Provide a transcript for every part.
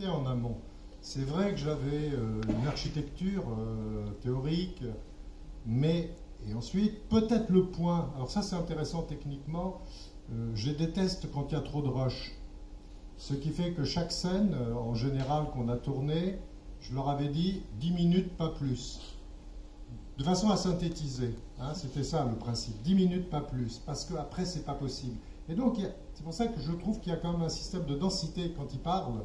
en amont. C'est vrai que j'avais une architecture théorique, mais, et ensuite, peut-être le point, alors ça c'est intéressant techniquement, je déteste quand il y a trop de rush. Ce qui fait que chaque scène, en général, qu'on a tournée, je leur avais dit 10 minutes, pas plus. De façon à synthétiser. Hein, c'était ça le principe. 10 minutes, pas plus. Parce qu'après, c'est pas possible. Et donc, c'est pour ça que je trouve qu'il y a quand même un système de densité quand ils parlent.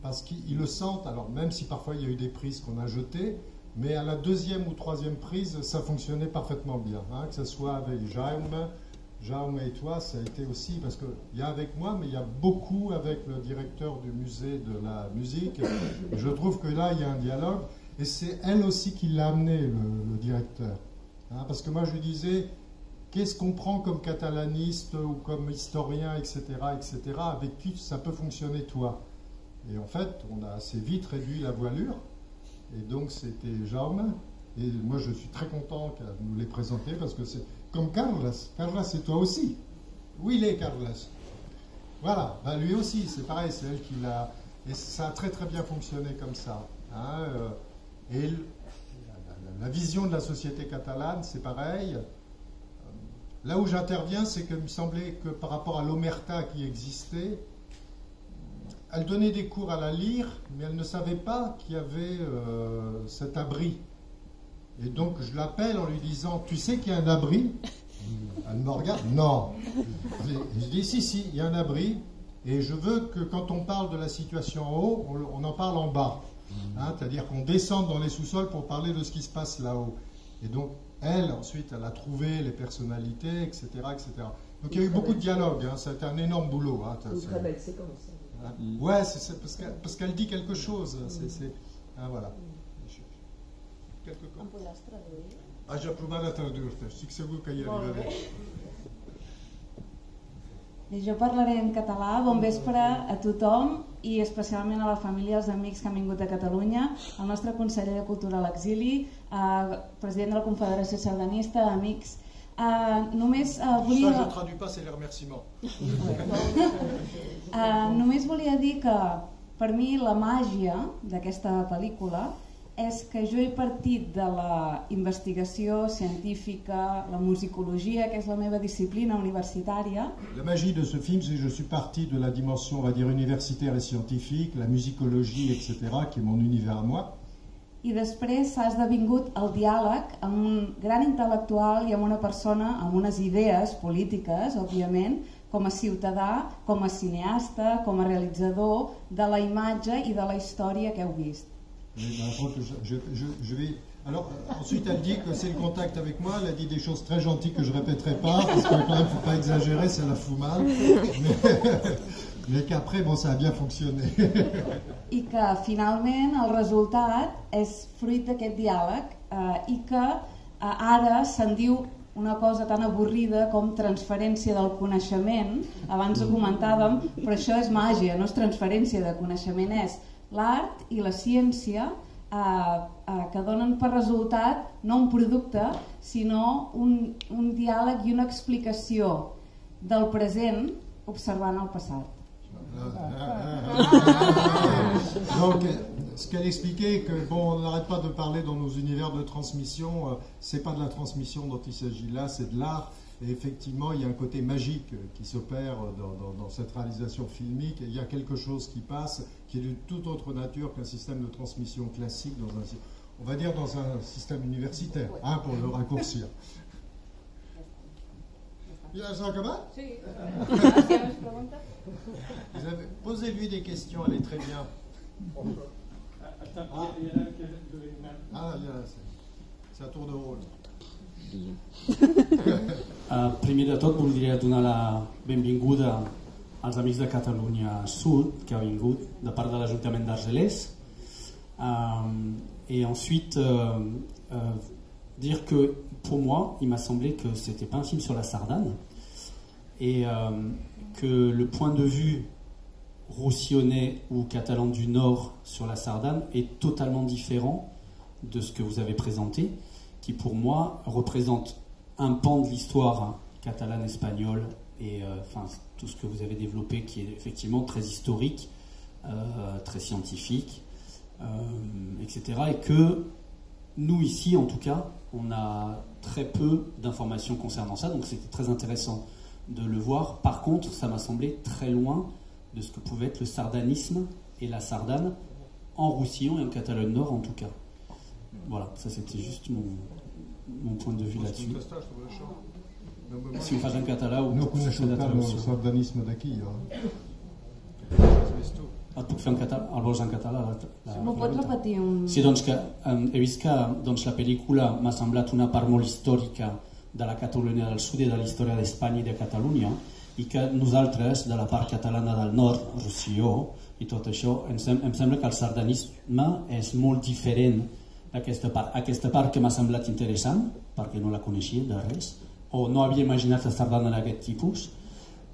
Parce qu'ils le sentent. Alors, même si parfois il y a eu des prises qu'on a jetées, mais à la deuxième ou troisième prise, ça fonctionnait parfaitement bien. Hein, que ce soit avec Jaume et toi, ça a été aussi, parce qu'il y a avec moi, mais il y a beaucoup avec le directeur du musée de la musique. Je trouve que là, il y a un dialogue. Et c'est elle aussi qui l'a amené, le directeur. Hein, parce que moi, je lui disais, qu'est-ce qu'on prend comme catalaniste ou comme historien, etc., avec qui ça peut fonctionner, toi? Et en fait, on a assez vite réduit la voilure. Et donc, c'était Jaume. Et moi, je suis très content qu'elle nous l'ait présenté, parce que c'est comme Carlos. Carlos, c'est toi aussi. Où il est, Carlos? Voilà, ben, lui aussi, c'est pareil, c'est elle qui l'a... Et ça a très très bien fonctionné comme ça. Hein, et la vision de la société catalane, c'est pareil. Là où j'interviens, c'est qu'il me semblait que par rapport à l'omerta qui existait, elle donnait des cours à la lyre, mais elle ne savait pas qu'il y avait cet abri. Et donc je l'appelle en lui disant, tu sais qu'il y a un abri? Elle me regarde, non. Je dis, si, il y a un abri, et je veux que quand on parle de la situation en haut, on en parle en bas. Hein, c'est-à-dire qu'on descende dans les sous-sols pour parler de ce qui se passe là-haut. Et donc, elle, ensuite, elle a trouvé les personnalités, etc., etc. Donc, il y a eu beaucoup de dialogue. Hein, ça a été un énorme boulot. Hein, une très belle séquence. Ouais, c'est parce qu'elle dit quelque chose. Ah, voilà. Em podràs traduir? Jo provaré de traduir-te. Estic segur que hi arribaré. Bé, jo parlaré en català. Bon vespre a tothom i especialment a la família i als amics que han vingut a Catalunya, al nostre conseller de Cultura a l'exili, president de la Confederació Sardanista, amics. Només volia... Ça, je traduis pas, c'est les remerciements. Només volia dir que per mi la màgia d'aquesta pel·lícula és que jo he partit de la investigació científica, la musicologia, que és la meva disciplina universitària. La magie de ce film, c'est que je suis parti de la dimension, on va dire, universitaire et scientifique, la musicologie, etc., qui est mon univers à moi. I després s'ha esdevingut el diàleg amb un gran intel·lectual i amb una persona amb unes idees polítiques, òbviament, com a ciutadà, com a cineasta, com a realitzador de la imatge i de la història que heu vist. Je vais... Alors, ensuite, elle dit que c'est le contact avec moi. Elle a dit des choses très gentilles que je ne répéterai pas, parce que quand même, il ne faut pas exagérer, ça la fout mal. Mais qu'après, bon, ça a bien fonctionné. I que, finalment, el resultat és fruit d'aquest diàleg i que ara se'n diu una cosa tan avorrida com transferència del coneixement. Abans ho comentàvem, però això és màgia, no és transferència de coneixement, és l'art i la ciència que donen per resultat no un producte, sinó un diàleg i una explicació del present observant el passat. Donc, ce qu'elle expliquait, que bon, on n'arrête pas de parler dans nos univers de transmission, c'est pas de la transmission dont il s'agit là, c'est de l'art. Et effectivement, il y a un côté magique qui s'opère dans cette réalisation filmique. Et il y a quelque chose qui passe, qui est de toute autre nature qu'un système de transmission classique, on va dire dans un système universitaire, hein, pour le raccourcir. Il y a ça acabat? Sí. Posez-lui des questions, elle est très bien. C'est un tour de rôle. Primer de tot voldria donar la benvinguda als amics de Catalunya Sud que ha vingut de part de l'Ajuntament d'Argelès et ensuite dire que pour moi il m'a semblé que c'était pas un film sur la Sardane et que le point de vue roussillonnais ou catalan du Nord sur la Sardane est totalement différent de ce que vous avez présenté, qui pour moi représente un pan de l'histoire catalane espagnole et enfin tout ce que vous avez développé qui est effectivement très historique très scientifique, etc. Et que nous, ici, en tout cas, on a très peu d'informations concernant ça, donc c'était très intéressant de le voir. Par contre, ça m'a semblé très loin de ce que pouvait être le sardanisme et la Sardane en Roussillon et en Catalogne Nord, en tout cas. Voilà, ça c'était juste mon point de vue là-dessus. Si on fait un català ou no coneixem el sardanisme d'aquí, jo. Et puc fer en català? El vols en català? M'ho pots repetir? Sí, doncs que he vist que doncs, la pel·lícula m'ha semblat una part molt històrica de la Catalunya del Sud i de la història d'Espanya i de Catalunya, i que nosaltres, de la part catalana del nord, Rosselló i tot això, em sembla que el sardanisme és molt diferent d'aquesta part. Aquesta part que m'ha semblat interessant, perquè no la coneixia de res, o no havia imaginat la sardana d'aquest tipus,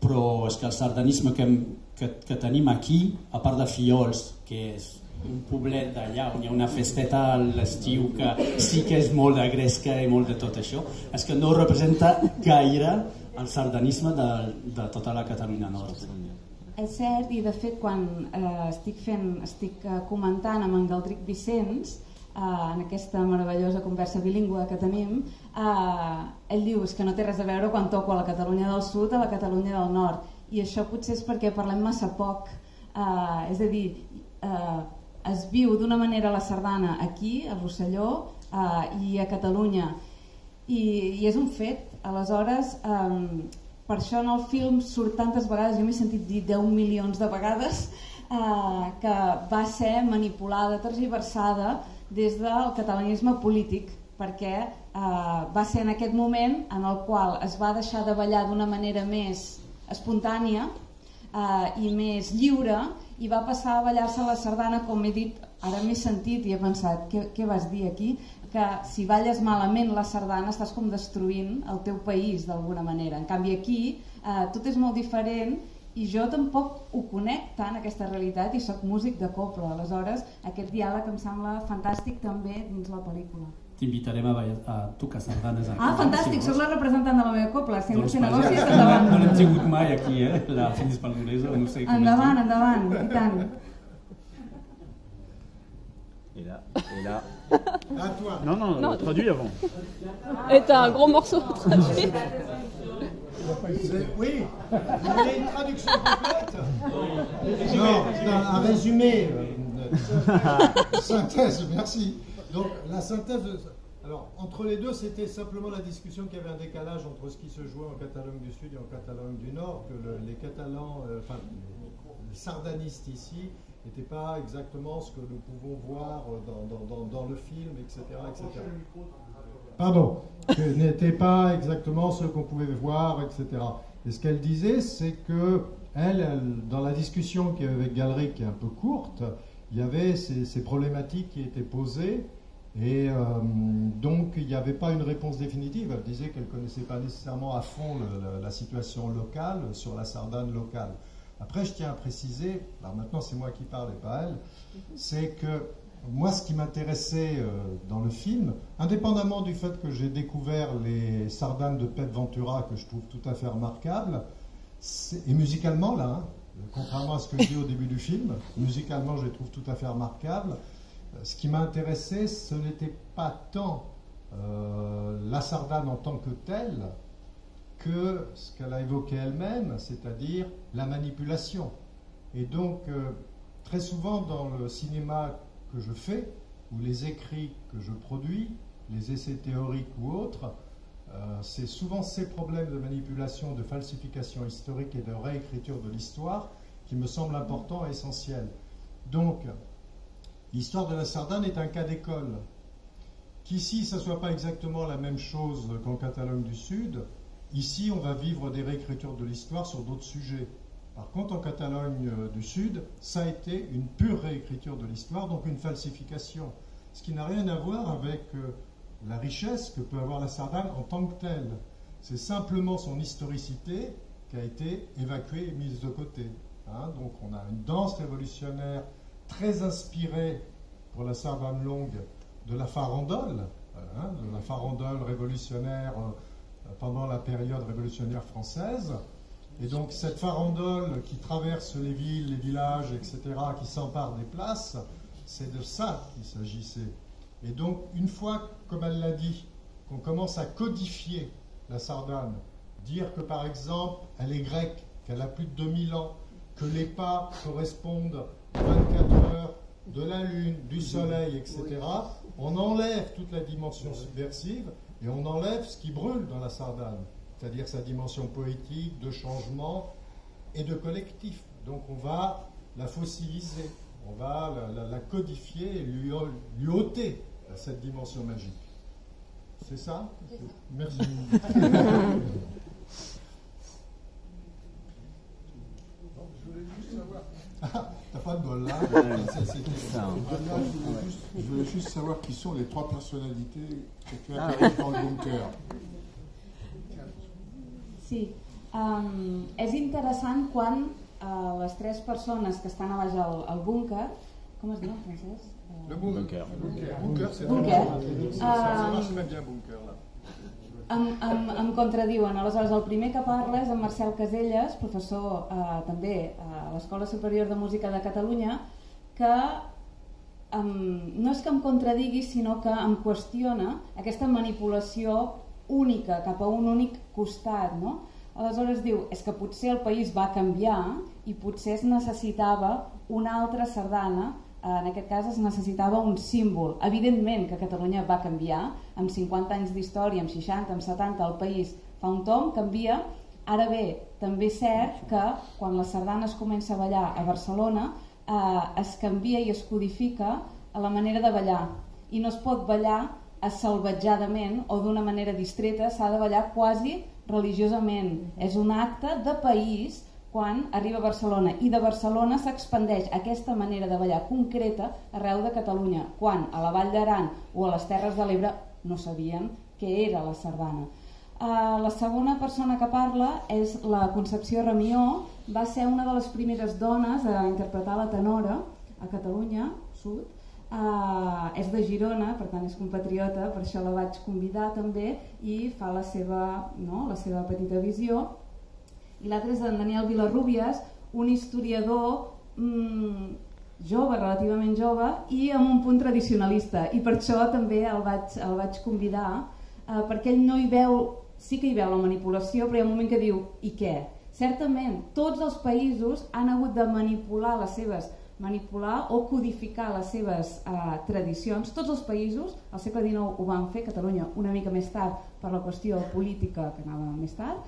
però és que el sardanisme que tenim aquí, a part de Fillols, que és un poblet d'allà on hi ha una festeta a l'estiu que sí que és molt de gresca i molt de tot això, és que no representa gaire el sardanisme de tota la Catalunya Nord. És cert, i de fet quan estic comentant amb en Galdric Vicenç en aquesta meravellosa conversa bilingüe que tenim, ell diu que no té res a veure quan toco a la Catalunya del Sud a la Catalunya del Nord, i això potser és perquè parlem massa poc, és a dir, es viu d'una manera la sardana aquí, a Rosselló i a Catalunya, i és un fet. Aleshores, per això en el film surt tantes vegades, jo m'he sentit dir 10 milions de vegades, que va ser manipulada, tergiversada des del catalanisme polític, perquè va ser en aquest moment en el qual es va deixar de ballar d'una manera més espontània i més lliure, i va passar a ballar-se la sardana, com he dit, ara m'he sentit i he pensat, què vas dir aquí? Que si balles malament la sardana estàs com destruint el teu país d'alguna manera. En canvi aquí tot és molt diferent i jo tampoc ho conec tant, aquesta realitat, i sóc músic de cobla. Aleshores aquest diàleg em sembla fantàstic també dins la pel·lícula. T'invitarem a tocar sardanes aquí. Fantàstic, soc la representant de la meva cobla. Si hem de fer negocis, endavant. No l'hem tingut mai aquí, la Fins Palmolesa, no sé com endavant, endavant, i tant. Et là. À toi. Non, traduit avant. Et t'as un gros morceau traduit. Oui, vous voulez une traduction complète? Non, un résumé. Synthèse, merci. Donc la synthèse, alors entre les deux, c'était simplement la discussion qu'il y avait un décalage entre ce qui se jouait en Catalogne du Sud et en Catalogne du Nord, que les Catalans, les sardanistes ici, n'étaient pas exactement ce que nous pouvons voir dans le film, etc. etc. Pardon, n'était pas exactement ce qu'on pouvait voir, etc. Et ce qu'elle disait, c'est que elle, dans la discussion qu'il y avait avec Galdric, qui est un peu courte, il y avait ces problématiques qui étaient posées, et donc il n'y avait pas une réponse définitive. Elle disait qu'elle ne connaissait pas nécessairement à fond la situation locale, sur la sardane locale. Après, je tiens à préciser, alors maintenant c'est moi qui parle et pas elle, c'est que moi, ce qui m'intéressait dans le film, indépendamment du fait que j'ai découvert les sardanes de Pep Ventura, que je trouve tout à fait remarquables, et musicalement, là, contrairement à ce que je dis au début du film, musicalement, je les trouve tout à fait remarquables, ce qui m'a intéressé, ce n'était pas tant la sardane en tant que telle, que ce qu'elle a évoqué elle-même, c'est-à-dire la manipulation. Et donc, très souvent dans le cinéma que je fais, ou les écrits que je produis, les essais théoriques ou autres, c'est souvent ces problèmes de manipulation, de falsification historique et de réécriture de l'histoire qui me semblent importants et essentiels. Donc, l'histoire de la sardane est un cas d'école. Qu'ici, ça ne soit pas exactement la même chose qu'en Catalogne du Sud, ici, on va vivre des réécritures de l'histoire sur d'autres sujets. Par contre, en Catalogne du Sud, ça a été une pure réécriture de l'histoire, donc une falsification. Ce qui n'a rien à voir avec la richesse que peut avoir la sardane en tant que telle. C'est simplement son historicité qui a été évacuée et mise de côté. Donc on a une danse révolutionnaire très inspirée pour la sardane longue de la farandole, de la farandole révolutionnaire pendant la période révolutionnaire française. Et donc cette farandole qui traverse les villes, les villages, etc., qui s'empare des places, c'est de ça qu'il s'agissait. Et donc, une fois, comme elle l'a dit, qu'on commence à codifier la Sardane, dire que par exemple, elle est grecque, qu'elle a plus de 2000 ans, que les pas correspondent aux 24 heures de la lune, du soleil, etc., on enlève toute la dimension subversive et on enlève ce qui brûle dans la Sardane, c'est-à-dire sa dimension poétique, de changement et de collectif. Donc on va la fossiliser, on va la codifier et lui ôter cette dimension magique. C'est ça? Merci. T'as pas de bol là. Je voulais juste savoir qui sont les 3 personnalités que tu as créées dans le bunker. Sí, és interessant quan les 3 persones que estan a baix al búnquer, com es diu en francès? Le bunker. Bunker, c'est ça marche même bien bunker là. Em contradiuen. Aleshores, el primer que parla és en Marcel Caselles, professor també a l'Escola Superior de Música de Catalunya, que no és que em contradigui, sinó que em qüestiona aquesta manipulació única, cap a un únic costat, no? Aleshores diu, és que potser el país va canviar i potser es necessitava una altra sardana, en aquest cas es necessitava un símbol. Evidentment que Catalunya va canviar, amb 50 anys d'història, amb 60, amb 70, el país fa un tomb, canvia. Ara bé, també és cert que quan la sardana es comença a ballar a Barcelona es canvia i es codifica a la manera de ballar i no es pot ballar salvatjadament o d'una manera distreta, s'ha de ballar quasi religiosament. És un acte de país quan arriba a Barcelona i de Barcelona s'expandeix aquesta manera de ballar concreta arreu de Catalunya, quan a la Vall d'Aran o a les Terres de l'Ebre no sabien què era la sardana. La segona persona que parla és la Concepció Ramió, va ser una de les primeres dones a interpretar la tenora a Catalunya Sud. És de Girona, per tant és compatriota, per això la vaig convidar també i fa la seva petita visió. I l'altre és en Daniel Vilarrubias, un historiador jove, relativament jove i amb un punt tradicionalista, i per això també el vaig convidar, perquè ell no hi veu, sí que hi veu la manipulació, però hi ha un moment que diu i què? Certament tots els països han hagut de manipular o codificar les seves tradicions. Tots els països al segle XIX ho van fer, Catalunya una mica més tard per la qüestió política que anava més tard,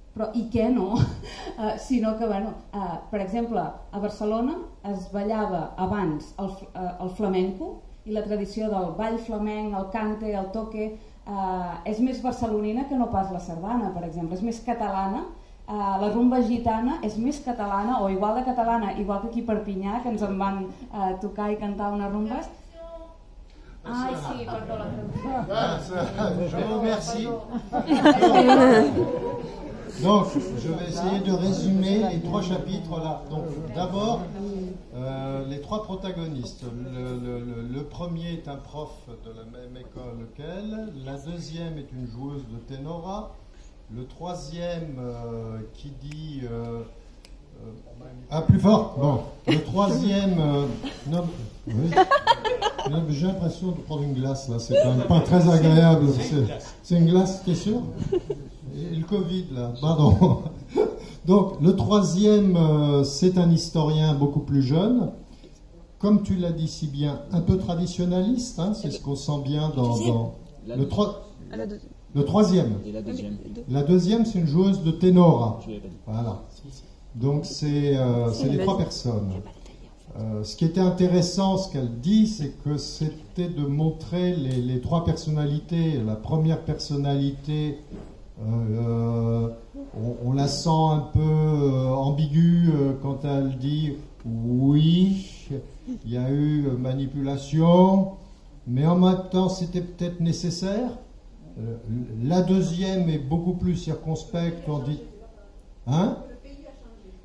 però i què no? Sinó que, per exemple, a Barcelona es ballava abans el flamenco i la tradició del ball flamenc, el cante, el toque, és més barcelonina que no pas la sardana, per exemple, és més catalana. La rumba gitana és més catalana, o igual de catalana, igual que aquí a Perpinyà, que ens en van tocar i cantar unes rumbes. Ai, sí, perdó, la traducció. Je vous remercie. Donc, je vais essayer de résumer les 3 chapitres là. Donc, d'abord, les 3 protagonistes. Le premier est un prof de la même école qu'elle. La deuxième est une joueuse de ténora. Le troisième qui dit... plus fort. Bon. Le troisième... non, oui. J'ai l'impression de prendre une glace là. C'est quand même pas très agréable. C'est une glace, t'es sûr? Et le Covid là, pardon. Donc le troisième, c'est un historien beaucoup plus jeune. Comme tu l'as dit si bien, un peu traditionnaliste. Hein, c'est ce qu'on sent bien dans le troisième. Et la deuxième. La deuxième, c'est une joueuse de ténora. Voilà. Donc c'est les 3 personnes. Ce qui était intéressant, ce qu'elle dit, c'est que c'était de montrer les 3 personnalités. La première personnalité, on la sent un peu ambiguë quand elle dit oui, il y a eu manipulation, mais en même temps c'était peut-être nécessaire. La deuxième est beaucoup plus circonspecte, on dit... Hein?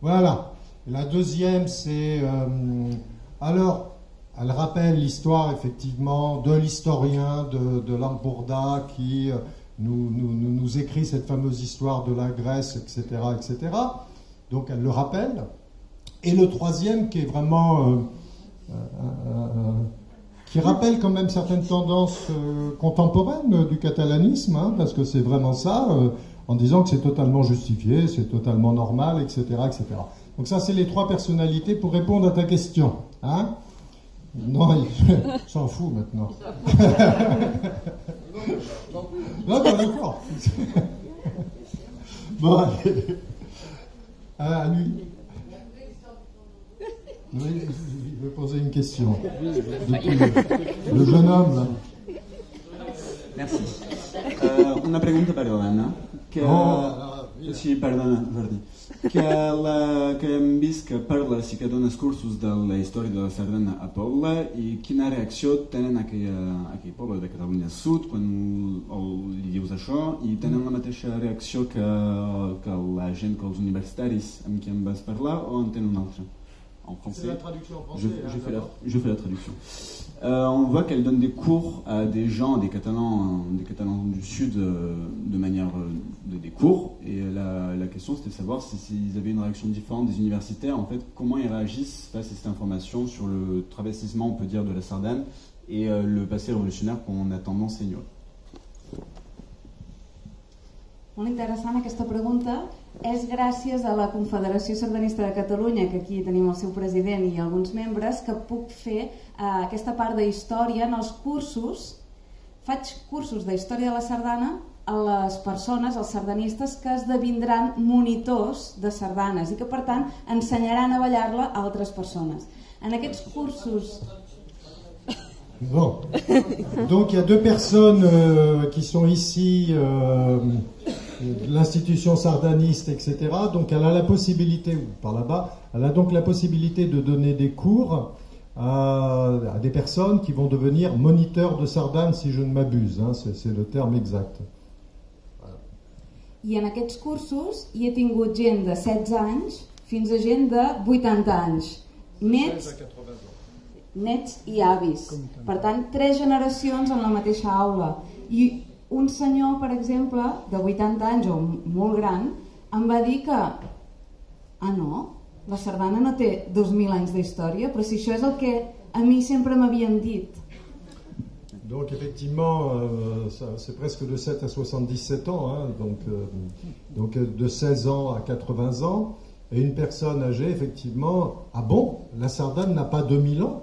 Voilà. La deuxième, c'est... alors, elle rappelle l'histoire, effectivement, de l'historien de Lampourda qui nous écrit cette fameuse histoire de la Grèce, etc., etc. Donc elle le rappelle. Et le troisième qui est vraiment... qui rappelle quand même certaines tendances contemporaines du catalanisme, hein, parce que c'est vraiment ça, en disant que c'est totalement justifié, c'est totalement normal, etc., etc. Donc ça, c'est les trois personnalités pour répondre à ta question. Hein? Non, il s'en fout maintenant. Non, d'accord. Bon, allez. Ah, lui. Oui, il veut poser une question. Le jeune homme, là. Merci. Una pregunta per Anna. Sí, perdona, Jordi. Que hem vist que parles i que dones cursos de la història de la sardana a Poble, i quina reacció tenen aquell poble de Catalunya Sud quan li dius això, i tenen la mateixa reacció que la gent, que els universitaris amb qui em vas parlar, o en tenen una altra? En français. C'est la traduction en français. Je fais la traduction. On voit qu'elle donne des cours à des gens, des Catalans du Sud, de manière des cours. Et la question, c'était de savoir s'ils avaient une réaction différente des universitaires. En fait, comment ils réagissent face à cette information sur le travestissement, on peut dire, de la sardane et le passé révolutionnaire qu'on a tendance à ignorer. Molt interessant aquesta pregunta. És gràcies a la Confederació Sardanista de Catalunya, que aquí tenim el seu president i alguns membres, que puc fer aquesta part de història en els cursos. Faig cursos de història de la sardana a les persones, als sardanistes, que esdevindran monitors de sardanes i que, per tant, ensenyaran a ballar-la a altres persones. En aquests cursos... Bon. Donc il y a deux personnes qui sont ici de l'institution sardaniste, etc. Donc elle a la possibilité, par là-bas, elle a donc la possibilité de donner des cours à des personnes qui vont devenir moniteurs de sardane, si je ne m'abuse, hein, c'est le terme exact. Voilà. I en aquests cursos hi he tingut gent de 16 anys fins a gent de 80 anys. Nets i avis. Per tant, 3 generacions en la mateixa aula. I un senyor, per exemple, de 80 anys o molt gran, em va dir que no, la sardana no té 2000 anys d'història, però si això és el que a mi sempre m'havien dit. Donc effectivement, c'est presque de 7 à 77 ans, hein, donc de 16 ans à 80 ans, et une personne âgée, effectivement, ah bon, la sardane n'a pas 2000 ans?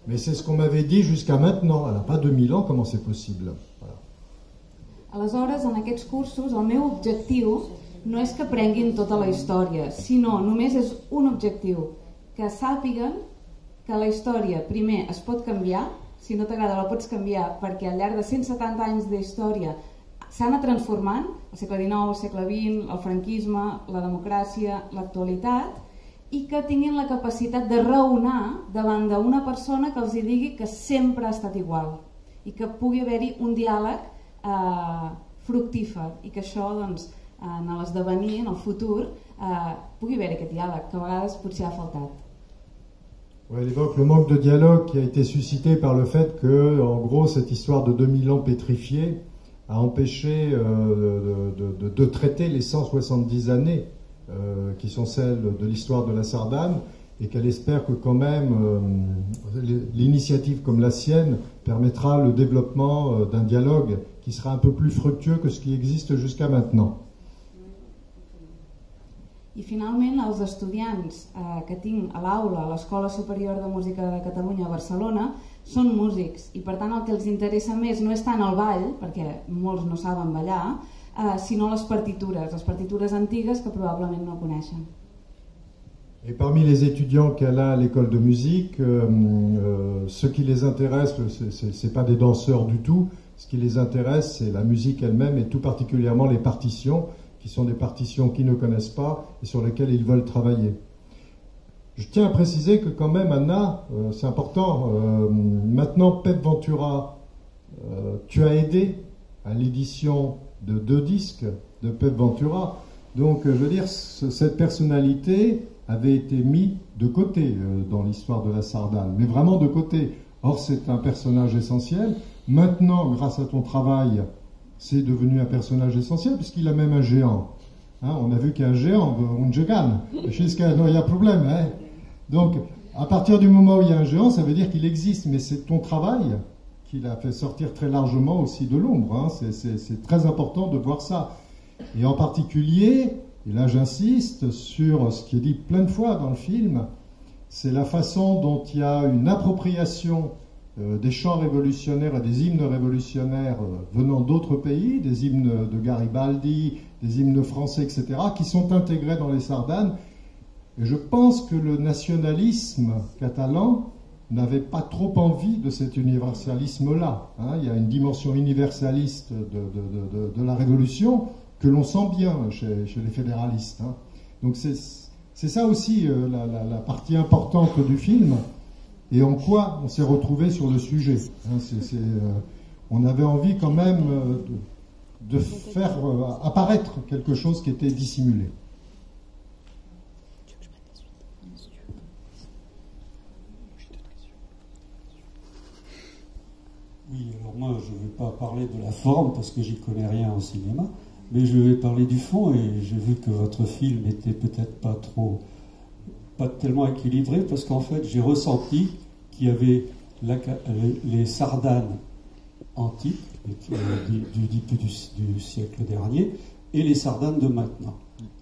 Mais c'est ce qu'on m'avait dit jusqu'à maintenant, elle n'a pas 2000 ans, comment c'est possible? Voilà. Aleshores, en aquests cursos, el meu objectiu no és que aprenguin tota la història, sinó només és un objectiu, que sàpiguen que la història, primer, es pot canviar, si no t'agrada la pots canviar, perquè al llarg de 170 anys d'història s'ha anat transformant, el segle XIX, el segle XX, el franquisme, la democràcia, l'actualitat, i que tinguin la capacitat de raonar davant d'una persona que els digui que sempre ha estat igual i que pugui haver-hi un diàleg fructífer i que això, doncs, en l'esdevenir, en el futur, pugui haver aquest diàleg, que a vegades potser ha faltat. Elle évoque le manque de dialogue qui a été suscité par le fait que, en gros, cette histoire de 2000 ans pétrifiés a empêché de traiter les 170 années qui sont celles de l'histoire de la sardane, et qu'elle espère que quand même l'initiative comme la sienne permettra le développement d'un dialogue qui sera un peu plus fructueux que ce qui existe jusqu'à maintenant. I finalment, els estudiants que tinc a l'aula a l'Escola Superior de Música de Catalunya a Barcelona són músics, i per tant el que els interessa més no és tant el ball, perquè molts no saben ballar, sinó les partitures antigues que probablement no coneixen. Et parmi les étudiants qu'elle a à l'école de musique, ce qui les intéresse, c'est pas des danseurs du tout, ce qui les intéresse c'est la musique elle-même et tout particulièrement les partitions, qui sont des partitions qu'ils ne connaissent pas et sur lesquelles ils veulent travailler. Je tiens à préciser que quand même, Anna, c'est important, maintenant Pep Ventura, tu as aidé à l'édition de 2 disques de Pep Ventura, donc je veux dire, cette personnalité avait été mise de côté dans l'histoire de la sardane, mais vraiment de côté. Or c'est un personnage essentiel. Maintenant, grâce à ton travail, c'est devenu un personnage essentiel, puisqu'il a même un géant. Hein, on a vu qu'il y a un géant, Ungegan. Jusqu'à il y a problème. Hein. Donc, à partir du moment où il y a un géant, ça veut dire qu'il existe, mais c'est ton travail qui l'a fait sortir très largement aussi de l'ombre. Hein. C'est très important de voir ça. Et en particulier, et là j'insiste sur ce qui est dit plein de fois dans le film, c'est la façon dont il y a une appropriation des chants révolutionnaires et des hymnes révolutionnaires venant d'autres pays, des hymnes de Garibaldi, des hymnes français, etc., qui sont intégrés dans les sardanes. Et je pense que le nationalisme catalan n'avait pas trop envie de cet universalisme-là. Hein. Il y a une dimension universaliste de la Révolution que l'on sent bien chez les fédéralistes. Hein. Donc c'est ça aussi la partie importante du film, et en quoi on s'est retrouvé sur le sujet. Hein. On avait envie quand même de faire apparaître quelque chose qui était dissimulé. Oui, alors moi je ne vais pas parler de la forme parce que j'y connais rien en cinéma, mais je vais parler du fond, et j'ai vu que votre film était peut-être pas tellement équilibré, parce qu'en fait j'ai ressenti qu'il y avait les sardanes antiques du début du siècle dernier et les sardanes de maintenant.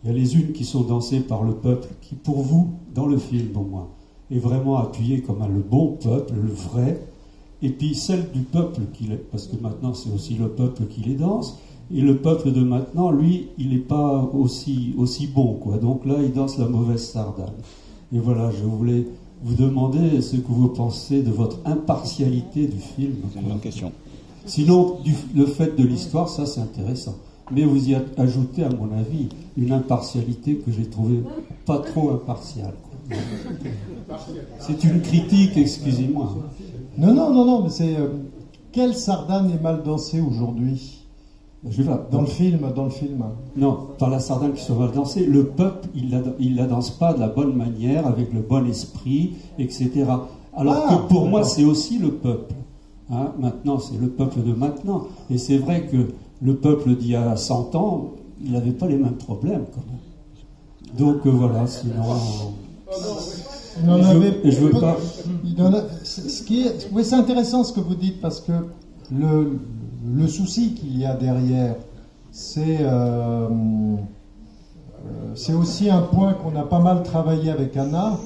Il y a les unes qui sont dansées par le peuple, qui pour vous, dans le film au moins, est vraiment appuyé comme le bon peuple, le vrai, et puis celle du peuple, parce que maintenant c'est aussi le peuple qui les danse, et le peuple de maintenant, lui, il n'est pas aussi bon, quoi. Donc là, il danse la mauvaise sardane. Et voilà, je voulais vous demander ce que vous pensez de votre impartialité du film. C'est une bonne question. Sinon, le fait de l'histoire, ça c'est intéressant. Mais vous y ajoutez, à mon avis, une impartialité que j'ai trouvée pas trop impartiale, quoi. C'est une critique, excusez-moi. Non, mais c'est... quelle sardane est mal dansée aujourd'hui ? Dans le film. Non, pas la sardane qui soit mal dansée. Le peuple, il la danse pas de la bonne manière, avec le bon esprit, etc. Alors que pour moi, c'est aussi le peuple. Hein, maintenant, c'est le peuple de maintenant. Et c'est vrai que le peuple d'il y a 100 ans, il n'avait pas les mêmes problèmes, quand même. Donc voilà, sinon... je veux pas... Oui, c'est intéressant ce que vous dites, parce que le souci qu'il y a derrière, c'est aussi un point qu'on a pas mal travaillé avec Anna,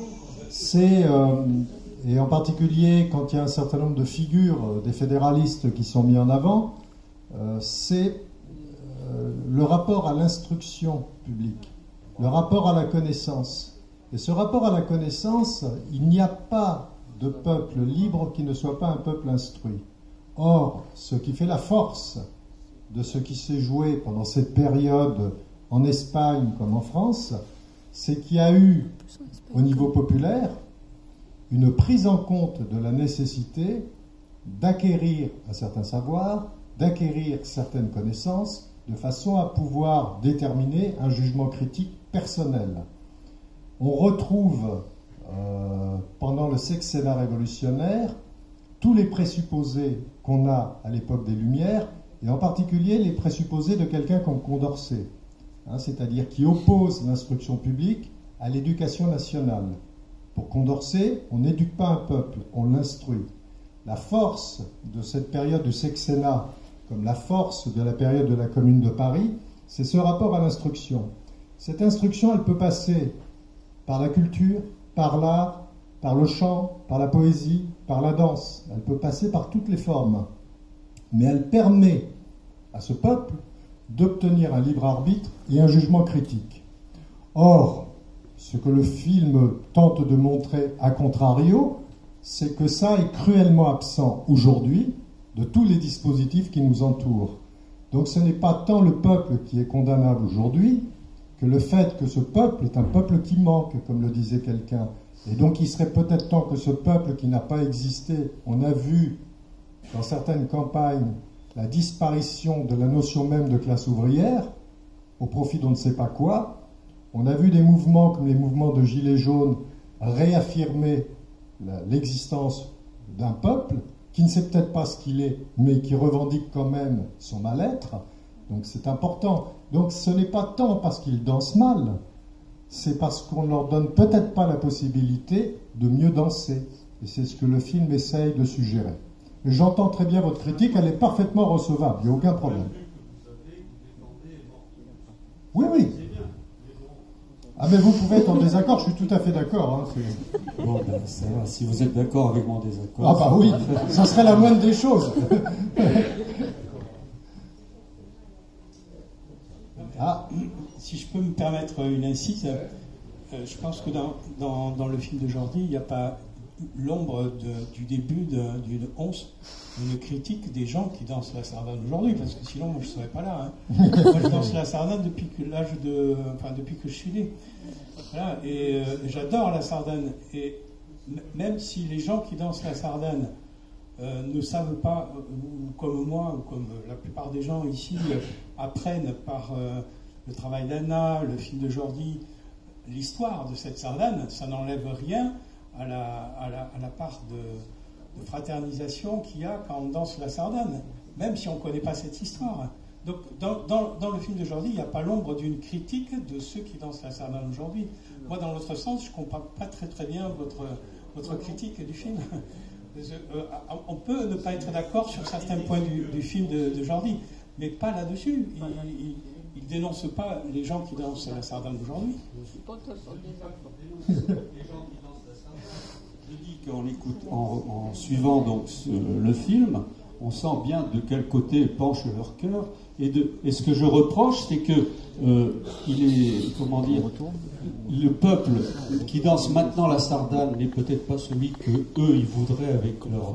et en particulier quand il y a un certain nombre de figures des fédéralistes qui sont mis en avant, c'est le rapport à l'instruction publique, le rapport à la connaissance. Et ce rapport à la connaissance, il n'y a pas de peuple libre qui ne soit pas un peuple instruit. Or, ce qui fait la force de ce qui s'est joué pendant cette période en Espagne comme en France, c'est qu'il y a eu, au niveau populaire, une prise en compte de la nécessité d'acquérir un certain savoir, d'acquérir certaines connaissances, de façon à pouvoir déterminer un jugement critique personnel. On retrouve, pendant le sexennat révolutionnaire, tous les présupposés qu'on a à l'époque des Lumières, et en particulier les présupposés de quelqu'un comme Condorcet, hein, c'est-à-dire qui oppose l'instruction publique à l'éducation nationale. Pour Condorcet, on n'éduque pas un peuple, on l'instruit. La force de cette période du sexennat, comme la force de la période de la Commune de Paris, c'est ce rapport à l'instruction. Cette instruction, elle peut passer par la culture, par l'art, par le chant, par la poésie, par la danse. Elle peut passer par toutes les formes. Mais elle permet à ce peuple d'obtenir un libre arbitre et un jugement critique. Or, ce que le film tente de montrer à contrario, c'est que ça est cruellement absent aujourd'hui de tous les dispositifs qui nous entourent. Donc ce n'est pas tant le peuple qui est condamnable aujourd'hui que le fait que ce peuple est un peuple qui manque, comme le disait quelqu'un. Et donc il serait peut-être temps que ce peuple qui n'a pas existé, on a vu dans certaines campagnes la disparition de la notion même de classe ouvrière, au profit d'on ne sait pas quoi. On a vu des mouvements comme les mouvements de Gilets jaunes réaffirmer l'existence d'un peuple, qui ne sait peut-être pas ce qu'il est, mais qui revendique quand même son mal-être. Donc c'est important. Donc ce n'est pas tant parce qu'ils dansent mal, c'est parce qu'on ne leur donne peut-être pas la possibilité de mieux danser. Et c'est ce que le film essaye de suggérer. Et j'entends très bien votre critique, elle est parfaitement recevable, il n'y a aucun problème. Oui, oui. Ah mais vous pouvez être en désaccord, je suis tout à fait d'accord. Hein, bon, ben, ça va, si vous êtes d'accord avec mon désaccord... Ah bah oui, ça serait la moindre des choses. Ah, si je peux me permettre une incise, je pense que dans le film de Jordi, il n'y a pas l'ombre du début d'une once, une critique des gens qui dansent la sardane aujourd'hui, parce que sinon moi je ne serais pas là. Hein. Moi je danse la sardane depuis que depuis que je suis né. Voilà, et j'adore la sardane. Et même si les gens qui dansent la sardane ne savent pas, ou comme moi, ou comme la plupart des gens ici, apprennent par le travail d'Anna, le film de Jordi, l'histoire de cette sardane, ça n'enlève rien à la part de fraternisation qu'il y a quand on danse la sardane, même si on ne connaît pas cette histoire. Donc, dans le film d'aujourd'hui, il n'y a pas l'ombre d'une critique de ceux qui dansent la sardane aujourd'hui. Moi, dans l'autre sens, je ne comprends pas très bien votre critique du film. On peut ne pas être d'accord sur certains points du film de Jordi, mais pas là-dessus. Il ne dénonce pas les gens qui dansent la sardane aujourd'hui. Je dis qu'en en suivant donc le film, on sent bien de quel côté penche leur cœur. Et ce que je reproche, c'est que le peuple qui danse maintenant la sardane n'est peut-être pas celui que eux ils voudraient avec leur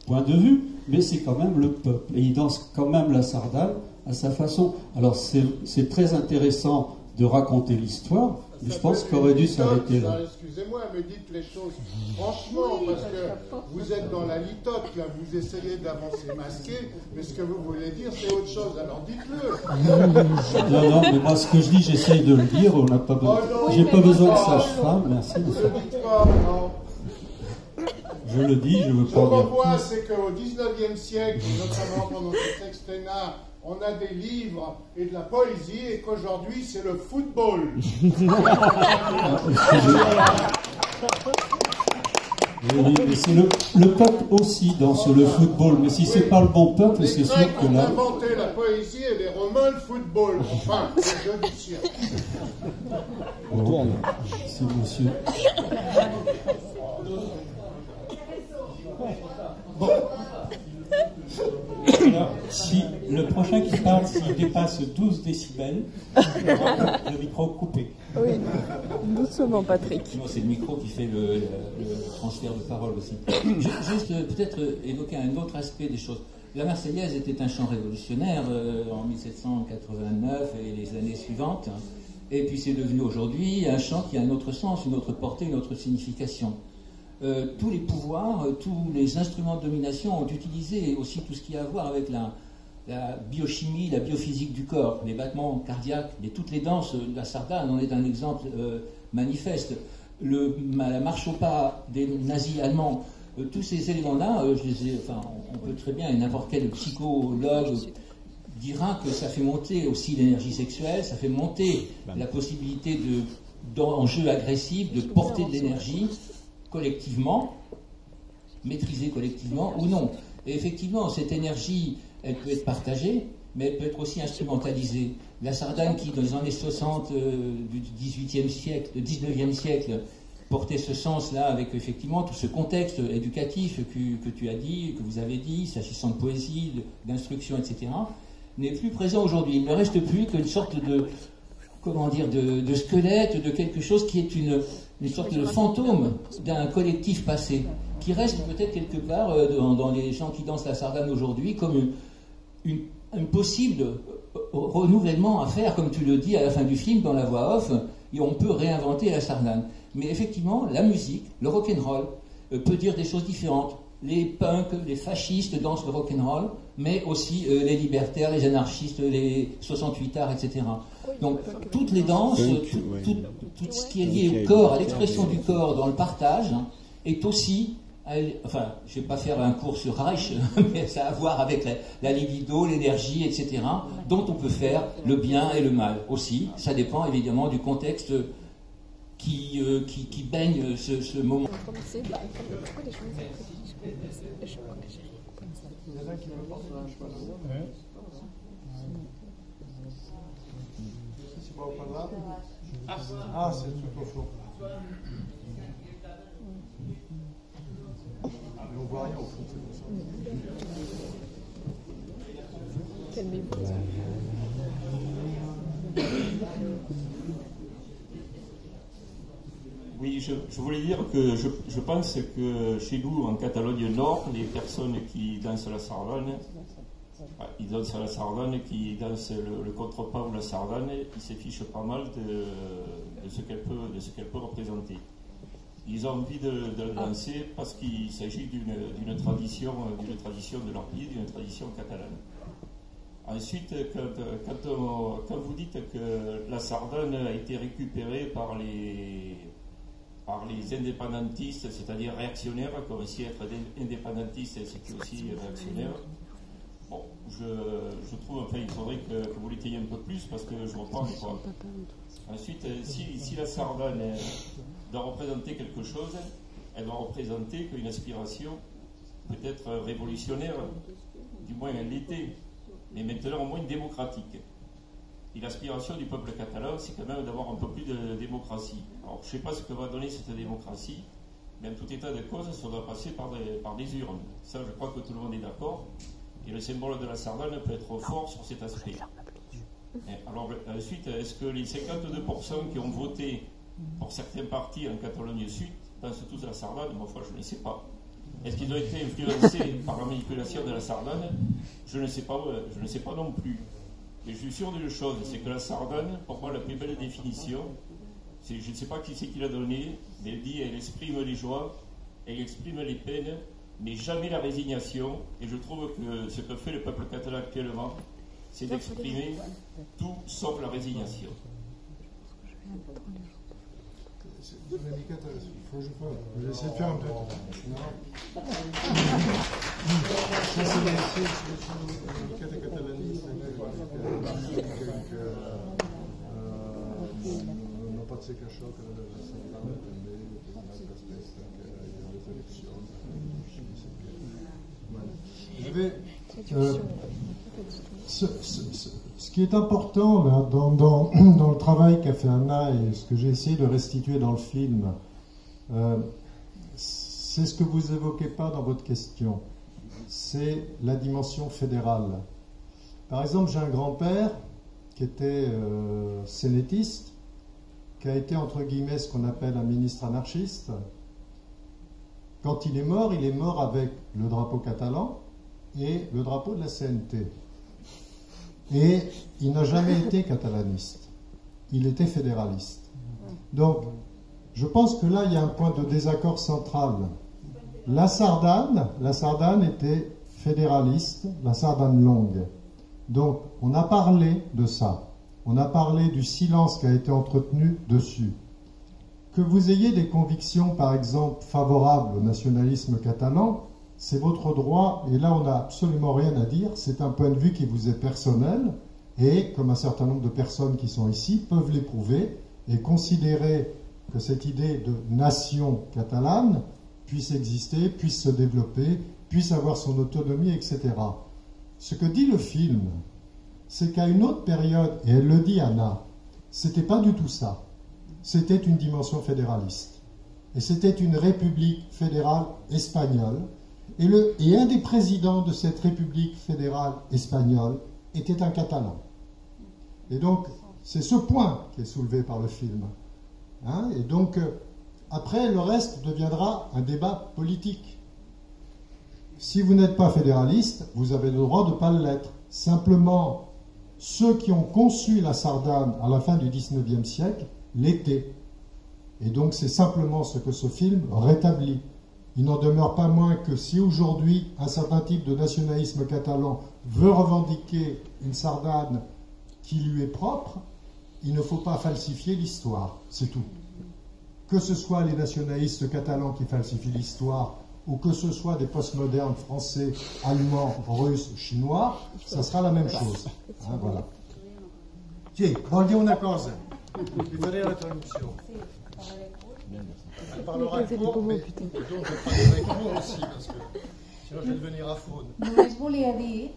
point de vue, mais c'est quand même le peuple. Et ils dansent quand même la sardane à sa façon. Alors c'est très intéressant de raconter l'histoire, mais je pense qu'aurait dû s'arrêter là. Excusez-moi, mais dites les choses franchement, parce que vous êtes dans la litote, là, vous essayez d'avancer masqué, mais ce que vous voulez dire, c'est autre chose, alors dites-le. Non, mais moi, ce que je dis, j'essaye de le dire, on n'a pas besoin. J'ai pas besoin de sage-femme, merci. Vous ne le dites pas, non. Je le dis, je veux pas. Ce qu'on voit, c'est qu'au 19e siècle, notamment pendant ce sextennat, on a des livres et de la poésie, et qu'aujourd'hui, c'est le football. Oui, mais c'est le peuple aussi danse le football, mais si c'est pas le bon peuple, c'est sûr que là... Les Grecs ont inventé la poésie et les Romains le football. Enfin, c'est jeu du siècle. On tourne. Si monsieur... Bon. Alors, si le prochain qui parle, s'il dépasse 12 décibels, le micro coupé. Oui, doucement Patrick. Non, c'est le micro qui fait le transfert de parole aussi. Juste peut-être évoquer un autre aspect des choses. La Marseillaise était un chant révolutionnaire en 1789 et les années suivantes. Et puis c'est devenu aujourd'hui un chant qui a un autre sens, une autre portée, une autre signification. Tous les pouvoirs, tous les instruments de domination ont utilisé aussi tout ce qui a à voir avec la biochimie, la biophysique du corps, les battements cardiaques, toutes les danses. La sardane en est un exemple manifeste. La marche au pas des nazis allemands, tous ces éléments-là, on peut très bien, et n'importe quel psychologue dira que ça fait monter aussi l'énergie sexuelle, ça fait monter la possibilité d'enjeux agressifs, de porter de l'énergie collectivement, maîtrisée collectivement ou non. Et effectivement, cette énergie, elle peut être partagée, mais elle peut être aussi instrumentalisée. La sardane qui, dans les années 60 du 19e siècle, portait ce sens-là avec effectivement tout ce contexte éducatif que tu as dit, que vous avez dit, s'agissant de poésie, d'instruction, etc., n'est plus présent aujourd'hui. Il ne reste plus qu'une sorte de squelette, de quelque chose qui est une sorte de fantôme d'un collectif passé, qui reste peut-être quelque part dans les gens qui dansent la sardane aujourd'hui comme un possible renouvellement à faire, comme tu le dis à la fin du film dans la voix off, et on peut réinventer la sardane. Mais effectivement, la musique, le rock'n'roll, peut dire des choses différentes. Les punks, les fascistes dansent le rock'n'roll, mais aussi les libertaires, les anarchistes, les 68ards, etc. Donc toutes les danses, tout ce qui est lié au corps, à l'expression du corps dans le partage, est aussi enfin, je ne vais pas faire un cours sur Reich, mais ça a à voir avec la libido, l'énergie, etc., dont on peut faire le bien et le mal aussi. Ça dépend évidemment du contexte qui baigne ce moment. Ah, c'est tout au fond. Mais on voit rien au fond, c'est pour ça. Calmez-vous. Oui, je voulais dire que je pense que chez nous, en Catalogne Nord, les personnes qui dansent la sardane, ils dansent la sardane, qui dansent le contrepas ou la sardane, ils se fichent pas mal de ce qu'elle peut représenter. Ils ont envie de le danser parce qu'il s'agit d'une tradition de leur pays, d'une tradition catalane. Ensuite, quand vous dites que la sardane a été récupérée par les indépendantistes, c'est-à-dire réactionnaires, comme si être indépendantiste c'était aussi réactionnaire, bon, je trouve, enfin, il faudrait que vous l'étayiez un peu plus parce que je reprends quoi. Ensuite, si la sardane doit représenter quelque chose, elle doit représenter qu'une aspiration peut-être révolutionnaire, du moins elle l'était, mais maintenant au moins démocratique. Et l'aspiration du peuple catalan, c'est quand même d'avoir un peu plus de démocratie. Alors je ne sais pas ce que va donner cette démocratie, mais en tout état de cause, ça doit passer par des urnes. Ça, je crois que tout le monde est d'accord. Et le symbole de la sardane peut être fort sur cet aspect. Alors ensuite, est-ce que les 52% qui ont voté pour certains partis en Catalogne Sud dansent tous la sardane? Ma foi, je ne sais pas. Est-ce qu'ils ont été influencés par la manipulation de la sardane? Je ne sais pas non plus. Mais je suis sûr d'une chose, c'est que la sardane, pour moi, la plus belle définition, c'est, je ne sais pas qui c'est qui l'a donnée, mais elle dit, elle exprime les joies, elle exprime les peines, mais jamais la résignation. Et je trouve que ce que fait le peuple catalan actuellement, c'est d'exprimer tout sauf la résignation. Il faut que je vais essayer de faire un peu. Ça, c'est les cas de catalanisme. Non pot ser que això que la sardana també té un altre aspecte que hi ha les eleccions. Je vais... Ce qui est important là, dans le travail qu'a fait Anna et ce que j'ai essayé de restituer dans le film, c'est ce que vous évoquez pas dans votre question, c'est la dimension fédérale. Par exemple, j'ai un grand-père qui était sénétiste, qui a été entre guillemets ce qu'on appelle un ministre anarchiste. Quand il est mort avec le drapeau catalan et le drapeau de la CNT. Et il n'a jamais été catalaniste. Il était fédéraliste. Donc, je pense que là, il y a un point de désaccord central. La sardane était fédéraliste, la sardane longue. Donc, on a parlé de ça. On a parlé du silence qui a été entretenu dessus. Que vous ayez des convictions, par exemple, favorables au nationalisme catalan, c'est votre droit, et là on n'a absolument rien à dire, c'est un point de vue qui vous est personnel, et comme un certain nombre de personnes qui sont ici peuvent l'éprouver, et considérer que cette idée de nation catalane puisse exister, puisse se développer, puisse avoir son autonomie, etc. Ce que dit le film, c'est qu'à une autre période, et elle le dit Anna, c'était pas du tout ça, c'était une dimension fédéraliste, et c'était une république fédérale espagnole. Et un des présidents de cette République fédérale espagnole était un Catalan. Et donc, c'est ce point qui est soulevé par le film. Hein? Et donc, après, le reste deviendra un débat politique. Si vous n'êtes pas fédéraliste, vous avez le droit de ne pas l'être. Simplement, ceux qui ont conçu la sardane à la fin du XIXe siècle l'étaient. Et donc, c'est simplement ce que ce film rétablit. Il n'en demeure pas moins que si aujourd'hui un certain type de nationalisme catalan veut revendiquer une sardane qui lui est propre, il ne faut pas falsifier l'histoire, c'est tout. Que ce soit les nationalistes catalans qui falsifient l'histoire ou que ce soit des postmodernes français, allemands, russes, chinois, ça sera la même chose. Hein, voilà. Sì, voglio dire una cosa. Vi farei la traduzione. Elle parlera court, mais donc je parlerai court aussi, parce que sinon je vais devenir aphone. Només volia dir,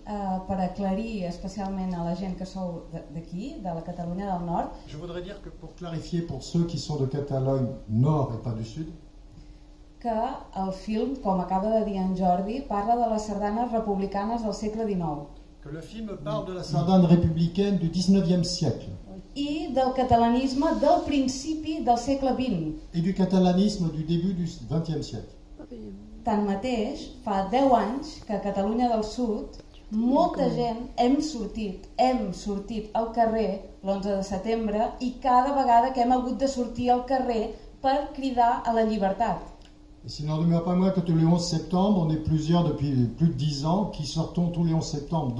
per aclarir especialment a la gent que sou d'aquí, de la Catalunya del Nord. Je voudrais dire que pour clarifier pour ceux qui sont de Catalogne Nord et pas du Sud, que el film, com acaba de dir en Jordi, parla de les sardanes republicanes del segle XIX. Que le film parle de la sardane républicaine du 19e siècle. I del catalanisme del principi del segle XX. Et du catalanisme du début du 20e siècle. Tanmateix, fa 10 anys que a Catalunya del Sud molta gent hem sortit al carrer l'11 de setembre i cada vegada que hem hagut de sortir al carrer per cridar a la llibertat. Et s'il n'en demeure pas moins que tous les 11 septembre, on est plusieurs depuis plus de 10 ans qui sortons tous les 11 septembre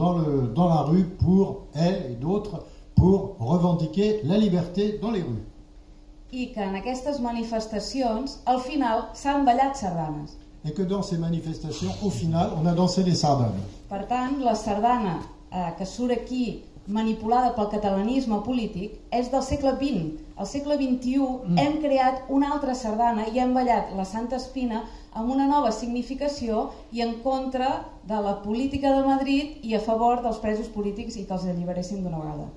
dans la rue pour, elle et d'autres, pour revendiquer la liberté dans les rues. I que en aquestes manifestacions, al final, s'han ballat sardanes. Et que dans ces manifestations, au final, on a dansé les sardanes. Per tant, la sardana que surt aquí manipulada pel catalanisme polític és del segle XX. Al segle XXI hem creat una altra sardana i hem ballat la Santa Espina amb una nova significació i en contra de la política de Madrid i a favor dels presos polítics i que els alliberessin d'una vegada.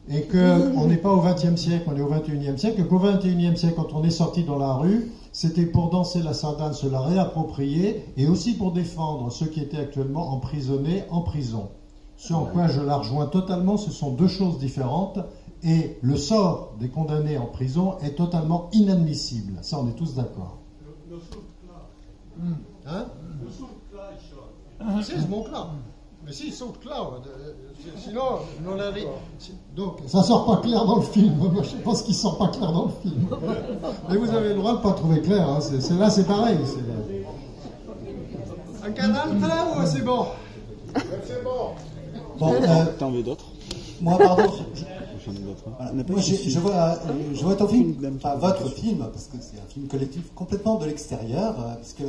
Et qu'on n'est pas au XXe siècle, on est au XXIe siècle, et qu'au XXIe siècle, quand on est sorti dans la rue, c'était pour danser la sardane, se la réapproprier, et aussi pour défendre ceux qui étaient actuellement emprisonnés en prison. Ce en quoi je la rejoins totalement, ce sont deux choses différentes, et le sort des condamnés en prison est totalement inadmissible. Ça, on est tous d'accord. Hein? C'est mon clan. Mais si, ils sont clairs. Sinon, on a dit. Donc, ça sort pas clair dans le film. Moi, je pense qu'il sort pas clair dans le film. Mais vous avez le droit de pas trouver clair. Hein. Là, c'est pareil. Un canal clair ou c'est bon? C'est bon. Bon, t'en veux d'autres? Moi, pardon. Voilà. Moi, je vois ton film, enfin votre film, parce que c'est un film collectif complètement de l'extérieur, puisque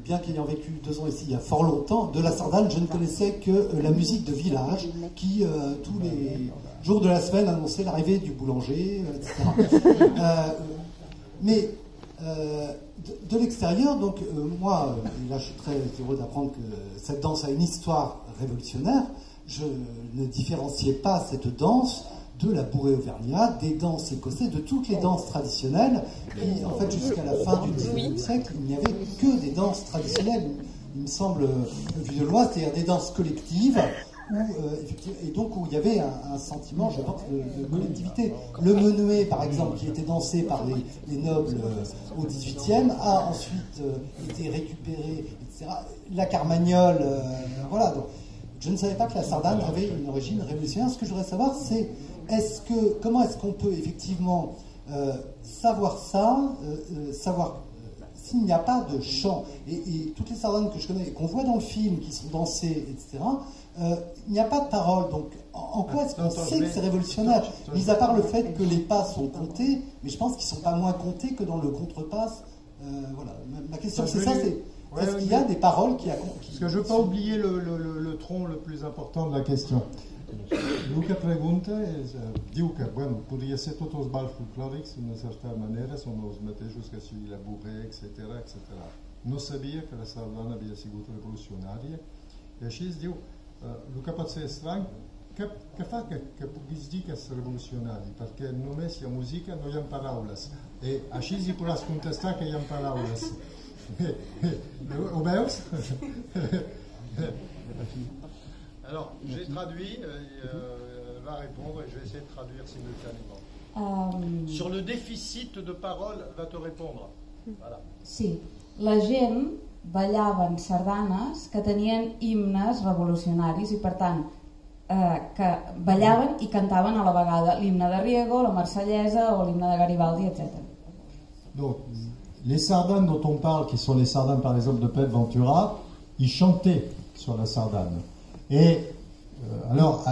bien qu'ayant vécu 2 ans ici il y a fort longtemps, de la sardane, je ne connaissais que la musique de village qui, tous les jours de la semaine, annonçait l'arrivée du boulanger, etc. Mais de l'extérieur, donc moi, et là je suis très heureux d'apprendre que cette danse a une histoire révolutionnaire, je ne différenciais pas cette danse de la bourrée auvergnate, des danses écossaises, de toutes les danses traditionnelles. Et en fait, jusqu'à la fin du XIXe siècle, il n'y avait que des danses traditionnelles, il me semble, vu de loin, c'est-à-dire des danses collectives, et donc où il y avait un sentiment, je pense, de collectivité. Le menuet, par exemple, qui était dansé par les nobles au XVIIIe, a ensuite été récupéré, etc. La carmagnole, voilà. Donc, je ne savais pas que la sardane avait une origine révolutionnaire. Ce que je voudrais savoir, c'est comment est-ce qu'on peut effectivement savoir ça, savoir s'il n'y a pas de chant. Et toutes les sardanes que je connais et qu'on voit dans le film, qui sont dansées, etc., il n'y a pas de parole. Donc, en quoi est-ce qu'on sait que c'est révolutionnaire? Mis à part le fait que les pas sont comptés, mais je pense qu'ils ne sont pas moins comptés que dans le contrepasse. Voilà. Ma question, c'est ça, c'est... Est-ce qu'il y a des paroles qui... Parce que je ne veux pas oublier le tronc le plus important de la question. Luca pregunta diu que, bueno, podria ser tots els balls folclòrics d'una certa manera, són els mateixos que sigui la bourrée, etc. No sabia que la sardana havia sigut revolucionària, i així es diu, el que pot ser estrany, què fa que puguis dir que és revolucionari? Perquè només hi ha música, no hi ha paraules, i així hi podràs contestar que hi ha paraules. Ho veus? Alors, j'ai traduit, elle va répondre et je vais essayer de traduire simultanément. Sur le déficit de parole, elle va te répondre. Voilà. Sí, la gent ballaven sardanes que tenien himnes revolucionaris i per tant que ballaven i cantaven a la vegada l'himne de Riego, la Marsellesa o l'himne de Garibaldi, etc. Donc, les sardanes dont on parle, qui sont les sardanes par exemple de Pep Ventura, ils chantaient sur la sardane. Et alors,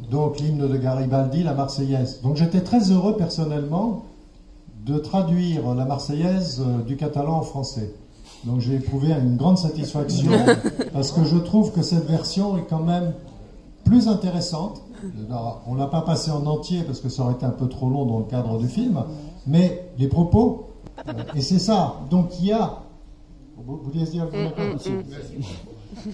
donc l'hymne de Garibaldi, la Marseillaise. Donc j'étais très heureux personnellement de traduire la Marseillaise du catalan en français. Donc j'ai éprouvé une grande satisfaction parce que je trouve que cette version est quand même plus intéressante. Alors, on ne l'a pas passé en entier parce que ça aurait été un peu trop long dans le cadre du film, mais les propos, et c'est ça. Donc il y a... Vous vouliez dire alguna cosa?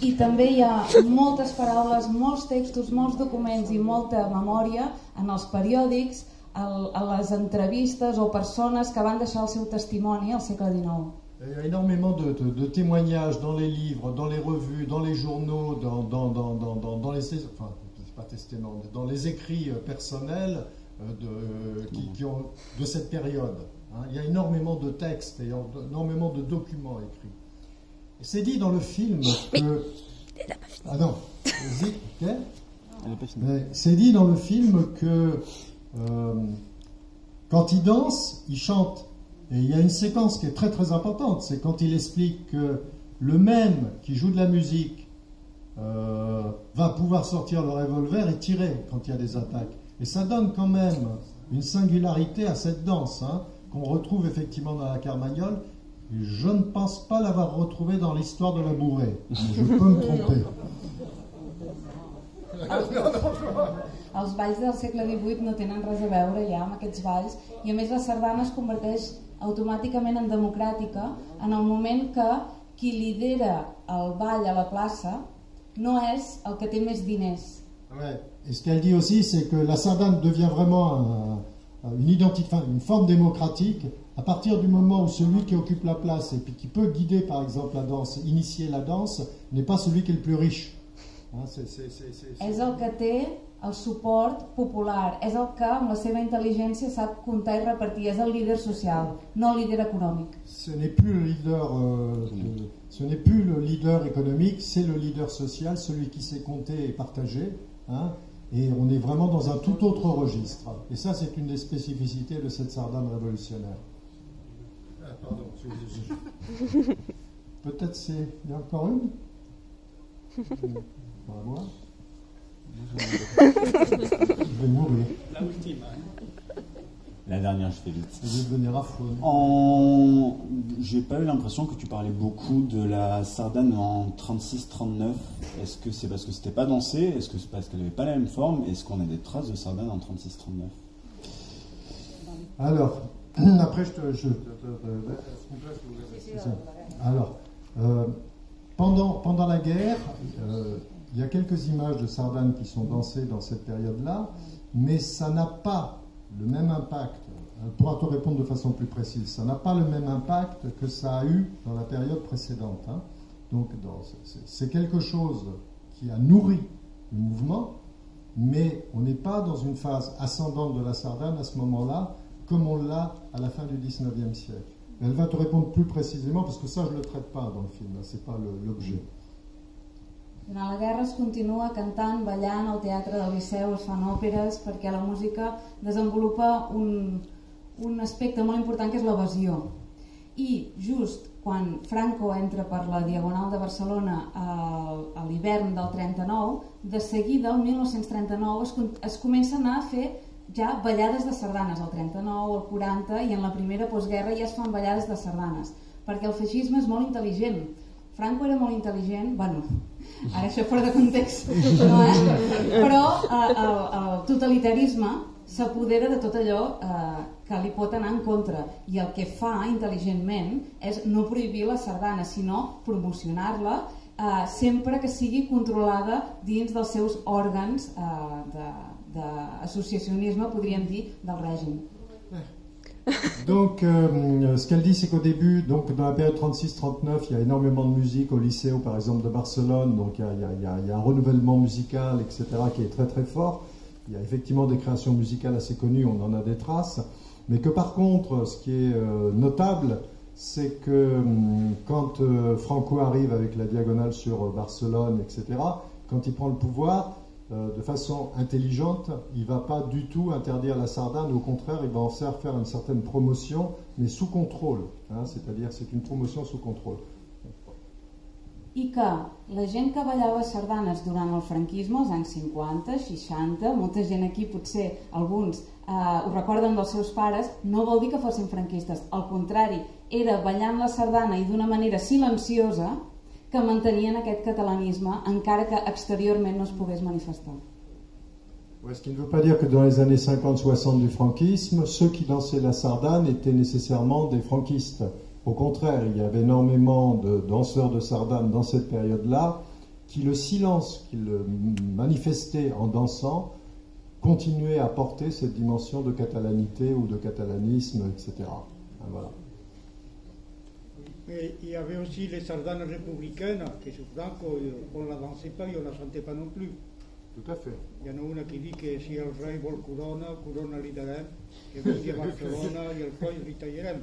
I també hi ha moltes paraules, molts textos, molts documents i molta memòria en els periòdics, a les entrevistes o persones que van deixar el seu testimoni al segle XIX. Il y a énormément de témoignages dans les livres, dans les revues, dans les journaux, dans les... Enfin, pas testaments, dans les écrits personnels de cette période. Il y a énormément de textes et énormément de documents écrits. Et c'est dit dans le film que... Ah non, c'est dit dans le film que quand il danse, il chante. Et il y a une séquence qui est très très importante, c'est quand il explique que le même qui joue de la musique va pouvoir sortir le revolver et tirer quand il y a des attaques. Et ça donne quand même une singularité à cette danse, qu'on retrouve effectivement dans la Carmagnole. Et je ne pense pas l'avoir retrouvée dans l'histoire de la bourrée. Je peux me tromper. Els balls del segle XVIII no tenen res a veure ja amb aquests balls, i a més la sardana es converteix automàticament en democràtica en el moment que qui lidera el ball a la plaça no és el que té més diners. Ouais. Et ce qu'elle dit aussi, c'est que la sardane devient vraiment une forme démocratique à partir du moment où celui qui occupe la place et puis qui peut guider par exemple la danse, initier la danse, n'est pas celui qui est le plus riche. És el que té el suport popular, és el que amb la seva intel·ligència sap comptar i repartir, és el líder social, no el líder econòmic. Ce n'est plus le leader économique, c'est le leader social, celui qui sait compter et partager, et on est vraiment dans un tout autre registre. Et ça, c'est une des spécificités de cette sardane révolutionnaire. Pardon, peut-être il y a encore une? Pas moi. Je vais mourir. La ultime. La dernière, je fais vite. Je vais devenir affreux. J'ai pas eu l'impression que tu parlais beaucoup de la sardane en 36-39. Est-ce que c'est parce que c'était pas dansé? Est-ce que c'est parce qu'elle n'avait pas la même forme? Est-ce qu'on a des traces de sardane en 36-39? Alors, après Alors, pendant la guerre, il y a quelques images de sardanes qui sont dansées dans cette période-là, mais ça n'a pas le même impact. Pour te répondre de façon plus précise, ça n'a pas le même impact que ça a eu dans la période précédente. Donc, c'est quelque chose qui a nourri le mouvement, mais on n'est pas dans une phase ascendante de la sardane à ce moment-là, comme on l'a à la fin du XIXe siècle. Elle va te répondre plus précisément, parce que ça, je ne le traite pas dans le film, ce n'est pas l'objet. Durant la guerra es continua cantant, ballant, al teatre del Liceu es fan òperes, perquè la música desenvolupa un aspecte molt important que és l'evasió. I just quan Franco entra per la Diagonal de Barcelona a l'hivern del 39, de seguida, el 1939, es comencen a fer ja ballades de sardanes, el 39, el 40, i en la primera postguerra ja es fan ballades de sardanes, perquè el feixisme és molt intel·ligent. Franco era molt intel·ligent, bueno, ara això fora de context, no, però el totalitarisme s'apodera de tot allò que li pot anar en contra, i el que fa intel·ligentment és no prohibir la sardana, sinó promocionar-la sempre que sigui controlada dins dels seus òrgans d'associacionisme, podríem dir, del règim. Donc, ce qu'elle dit, c'est qu'au début, donc, dans la période 36-39, il y a énormément de musique au Liceu, par exemple, de Barcelone, donc il y a un renouvellement musical, etc., qui est très très fort. Il y a effectivement des créations musicales assez connues, on en a des traces, mais que par contre, ce qui est notable, c'est que quand Franco arrive avec la Diagonale sur Barcelone, etc., quand il prend le pouvoir, de façon intelligente, il ne va pas du tout interdire la sardane, au contraire, il va en faire une certaine promotion, mais sous contrôle, c'est-à-dire c'est une promotion sous contrôle. I que la gent que ballava sardanes durant el franquisme, als anys 50, 60, molta gent aquí, potser alguns ho recorden dels seus pares, no vol dir que fossin franquistes, al contrari, era ballant la sardana i d'una manera silenciosa que mantenien aquest catalanisme encara que exteriorment no es pogués manifestar. Ce qui ne veut pas dire que dans les années 50-60 du franquisme, ceux qui dansaient la sardane étaient nécessairement des franquistes. Au contraire, il y avait énormément de danseurs de sardane dans cette période-là qui, le silence qu'ils manifestaient en dansant, continuait à porter cette dimension de catalanité ou de catalanisme, etc. Voilà. Mais il y avait aussi les sardanes républicaines, que sous Franco, on ne la dansait pas et on ne la chantait pas non plus. Tout à fait. Il y en a una qui dit que si el rei vol corona, corona li darem, que vingui a Barcelona i el coll li tallarem.